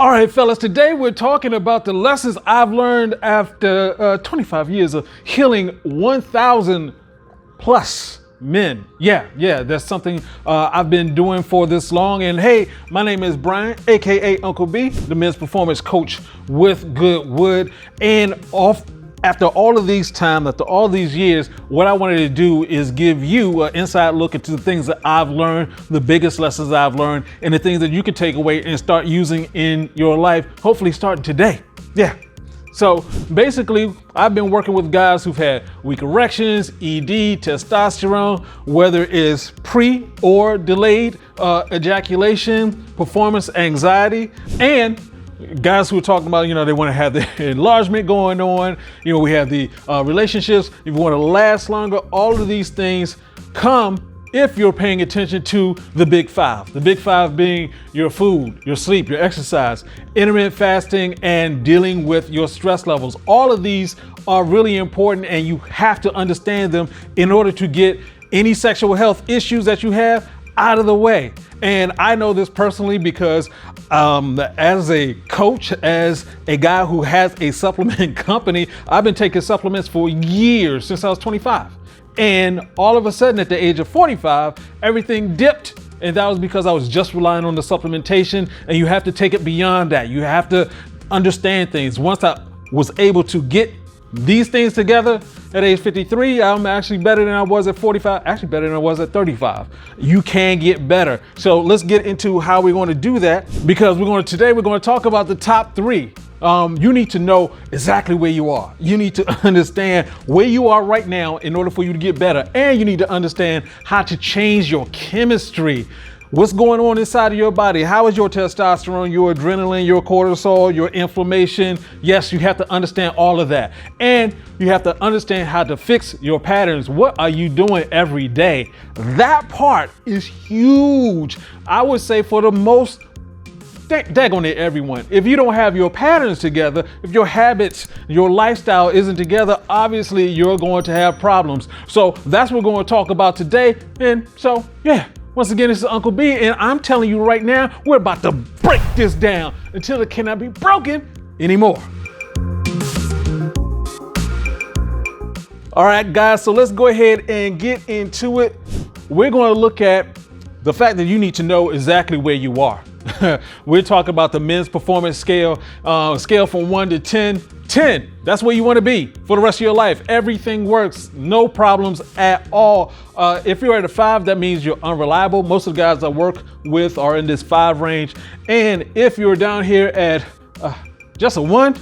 All right, fellas, today we're talking about the lessons I've learned after 25 years of healing 1,000 plus men. Yeah, that's something I've been doing for this long. And hey, my name is Brian, AKA Uncle B, the men's performance coach with GoodWood. And after all of these years, what I wanted to do is give you an inside look into the things that I've learned, the biggest lessons I've learned, and the things that you can take away and start using in your life, hopefully starting today. Yeah. So basically, I've been working with guys who've had weak erections, ED, testosterone, whether it's pre or delayed ejaculation, performance anxiety, and guys who are talking about, they want to have the enlargement going on. We have the relationships. If you want to last longer, all of these things come if you're paying attention to the big five. The big five being your food, your sleep, your exercise, intermittent fasting, and dealing with your stress levels. All of these are really important, and you have to understand them in order to get any sexual health issues that you have out of the way. And I know this personally because as a coach, as a guy who has a supplement company, I've been taking supplements for years, since I was 25. And all of a sudden at the age of 45, everything dipped. And that was because I was just relying on the supplementation, and you have to take it beyond that. You have to understand things. Once I was able to get these things together at age 53, I'm actually better than I was at 45, actually better than I was at 35. You can get better. So let's get into how we're going to do that, because today we're going to talk about the top three. You need to know exactly where you are. You need to understand where you are right now in order for you to get better. And you need to understand how to change your chemistry. What's going on inside of your body? How is your testosterone, your adrenaline, your cortisol, your inflammation? Yes, you have to understand all of that. And you have to understand how to fix your patterns. What are you doing every day? That part is huge. I would say for the most, daggone it, everyone. If you don't have your patterns together, if your habits, your lifestyle isn't together, obviously you're going to have problems. So that's what we're going to talk about today. And so, yeah. Once again, this is Uncle B, and I'm telling you right now, we're about to break this down until it cannot be broken anymore. All right, guys, so let's go ahead and get into it. We're going to look at the fact that you need to know exactly where you are. We're talking about the men's performance scale, scale from 1 to 10. 10, that's where you want to be for the rest of your life. Everything works, no problems at all. If you're at a 5, that means you're unreliable. Most of the guys I work with are in this 5 range. And if you're down here at just a 1,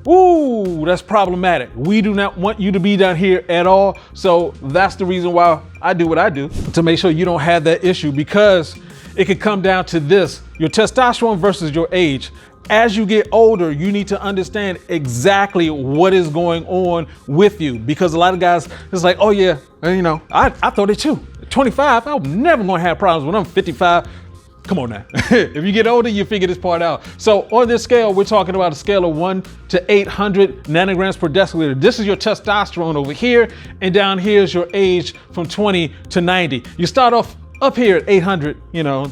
ooh, that's problematic. We do not want you to be down here at all. So that's the reason why I do what I do, to make sure you don't have that issue, because it could come down to this: your testosterone versus your age. As you get older, you need to understand exactly what is going on with you, because a lot of guys, it's like, oh yeah, I thought it too. At 25, I'm never gonna have problems. When I'm 55, come on now. If you get older, you figure this part out. So on this scale, we're talking about a scale of 1 to 800 nanograms per deciliter. This is your testosterone over here, and down here is your age from 20 to 90. You start off up here at 800,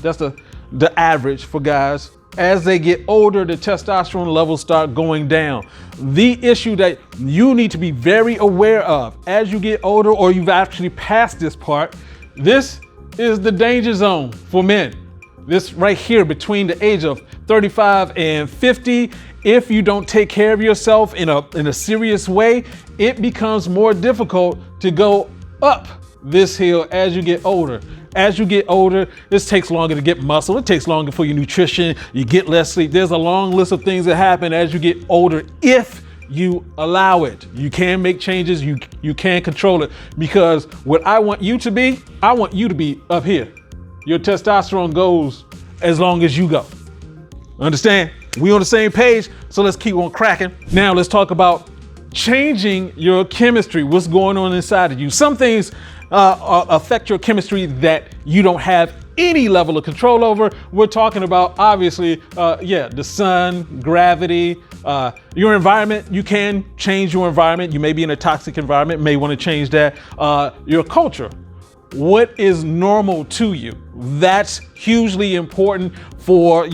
that's the average for guys. As they get older, the testosterone levels start going down. The issue that you need to be very aware of as you get older, or you've actually passed this part, this is the danger zone for men. This right here between the age of 35 and 50, if you don't take care of yourself in a serious way, it becomes more difficult to go up this hill as you get older. As you get older, this takes longer to get muscle. It takes longer for your nutrition. You get less sleep. There's a long list of things that happen as you get older if you allow it. You can make changes. You can control it, because what I want you to be up here. Your testosterone goes as long as you go. Understand? We on the same page, so let's keep on cracking. Now let's talk about changing your chemistry. What's going on inside of you? Some things affect your chemistry that you don't have any level of control over. We're talking about, obviously, the sun, gravity, your environment. You can change your environment. You may be in a toxic environment, may want to change that. Your culture. what is normal to you. That's hugely important for,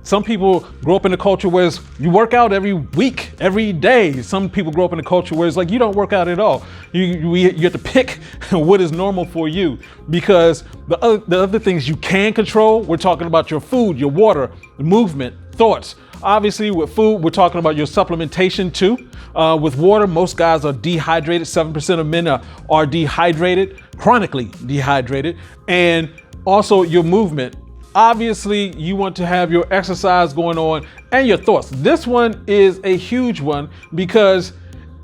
some people grow up in a culture where you work out every week, every day. Some people grow up in a culture where it's like you don't work out at all. You have to pick what is normal for you, because the other things you can control, we're talking about your food, your water, movement, thoughts. Obviously, with food, we're talking about your supplementation too. With water, most guys are dehydrated. 7% of men are dehydrated, chronically dehydrated. And also your movement. Obviously, you want to have your exercise going on and your thoughts. This one is a huge one, because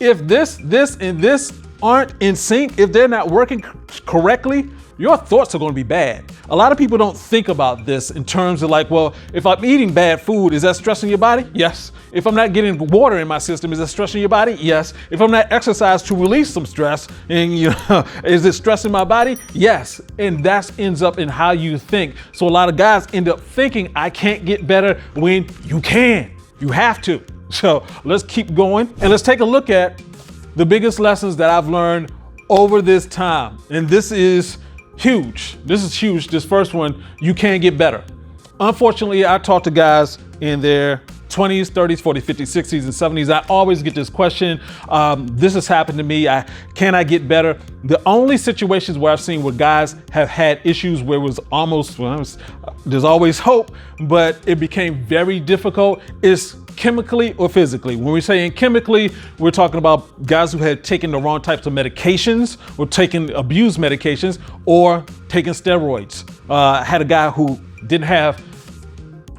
if this, and this aren't in sync, if they're not working correctly, your thoughts are going to be bad. A lot of people don't think about this in terms of like, well, if I'm eating bad food, is that stressing your body? Yes. If I'm not getting water in my system, is that stressing your body? Yes. If I'm not exercising to release some stress, and is it stressing my body? Yes. And that ends up in how you think. So a lot of guys end up thinking, I can't get better, when you can. You have to. So let's keep going, and let's take a look at the biggest lessons that I've learned over this time. And this is huge. This is huge. This first one, you can get better. Unfortunately, I talk to guys in their 20s, 30s, 40s, 50s, 60s, and 70s. I always get this question. This has happened to me. Can I get better? The only situations where I've seen where guys have had issues where it was almost, there's always hope, but it became very difficult, is chemically or physically. When we're saying chemically, we're talking about guys who had taken the wrong types of medications, or taken abused medications, or taken steroids. I had a guy who didn't have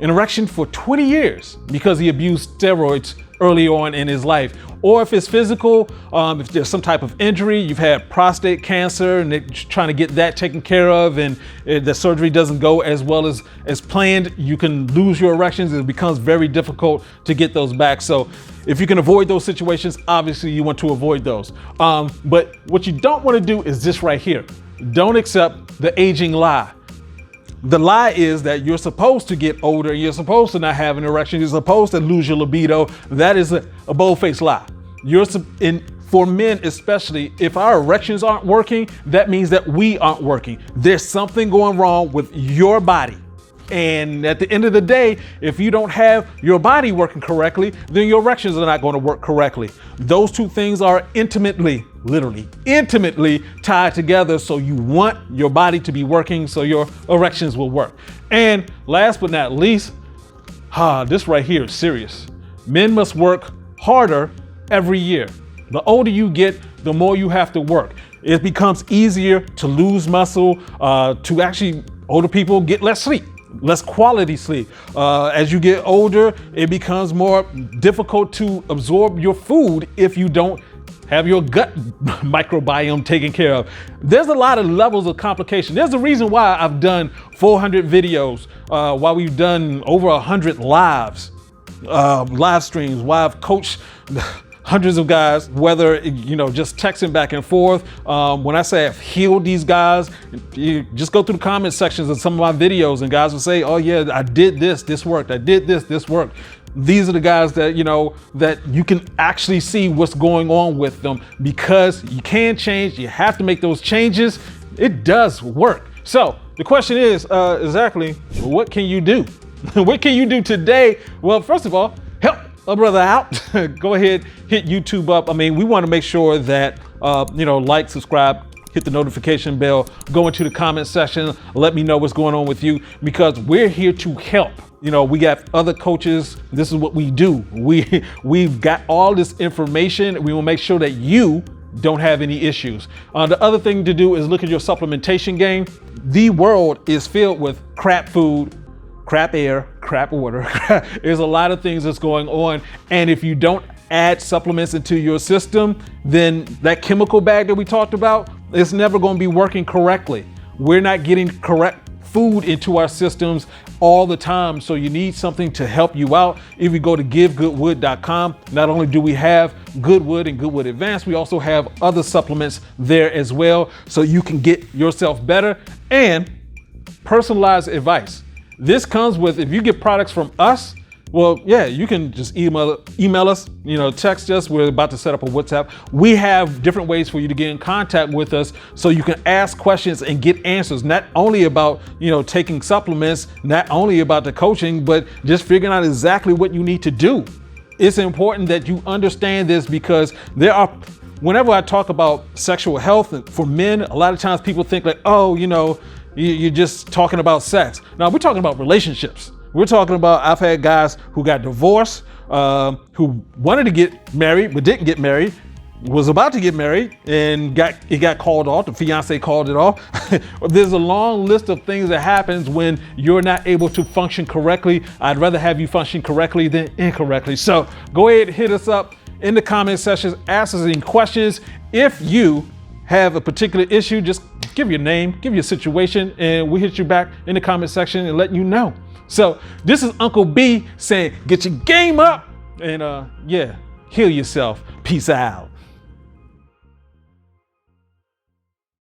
an erection for 20 years because he abused steroids early on in his life. Or if it's physical, if there's some type of injury, you've had prostate cancer and they're trying to get that taken care of, and the surgery doesn't go as well as planned, you can lose your erections. It becomes very difficult to get those back. So if you can avoid those situations, obviously you want to avoid those. But what you don't want to do is this right here. Don't accept the aging lie. The lie is that you're supposed to get older, you're supposed to not have an erection, you're supposed to lose your libido. That is a bold-faced lie. For men especially, if our erections aren't working, that means that we aren't working. There's something going wrong with your body. And at the end of the day, if you don't have your body working correctly, then your erections are not going to work correctly. Those two things are intimately, literally intimately tied together. So you want your body to be working so your erections will work. And last but not least, this right here is serious. Men must work harder every year. The older you get, the more you have to work. It becomes easier to lose muscle, to actually, older people get less sleep. Less quality sleep. As you get older, it becomes more difficult to absorb your food if you don't have your gut microbiome taken care of. There's a lot of levels of complication. There's a reason why I've done 400 videos, why we've done over 100 live streams, why I've coached hundreds of guys, whether, just texting back and forth. When I say I've healed these guys, you just go through the comment sections of some of my videos and guys will say, oh yeah, I did this worked. I did this worked. These are the guys that, that you can actually see what's going on with them, because you can change. You have to make those changes. It does work. So the question is, exactly, what can you do? What can you do today? Well, first of all, help a brother out. Go ahead, hit YouTube up. We want to make sure that, like, subscribe, hit the notification bell, go into the comment section, let me know what's going on with you, because we're here to help. We got other coaches. This is what we do. We've got all this information. We will make sure that you don't have any issues. The other thing to do is look at your supplementation game. The world is filled with crap food, crap air, crap water. There's a lot of things that's going on. And if you don't add supplements into your system, then that chemical bag that we talked about, it's never going to be working correctly. We're not getting correct food into our systems all the time. So you need something to help you out. If you go to givegoodwood.com, not only do we have GoodWood and GoodWood Advanced, we also have other supplements there as well. So you can get yourself better, and personalized advice. This comes with, if you get products from us, Well, yeah, you can just email us, text us. We're about to set up a WhatsApp. We have different ways for you to get in contact with us so you can ask questions and get answers, not only about, taking supplements, not only about the coaching, but just figuring out exactly what you need to do. It's important that you understand this because whenever I talk about sexual health for men, a lot of times people think like, oh, you're just talking about sex. Now we're talking about relationships. We're talking about, I've had guys who got divorced, who wanted to get married, but didn't get married, was about to get married and it got called off. The fiance called it off. There's a long list of things that happens when you're not able to function correctly. I'd rather have you function correctly than incorrectly. So go ahead, hit us up in the comment sections, ask us any questions. If you have a particular issue, just give your name, give your situation, and we'll hit you back in the comment section and let you know. So this is Uncle B saying, get your game up and heal yourself. Peace out.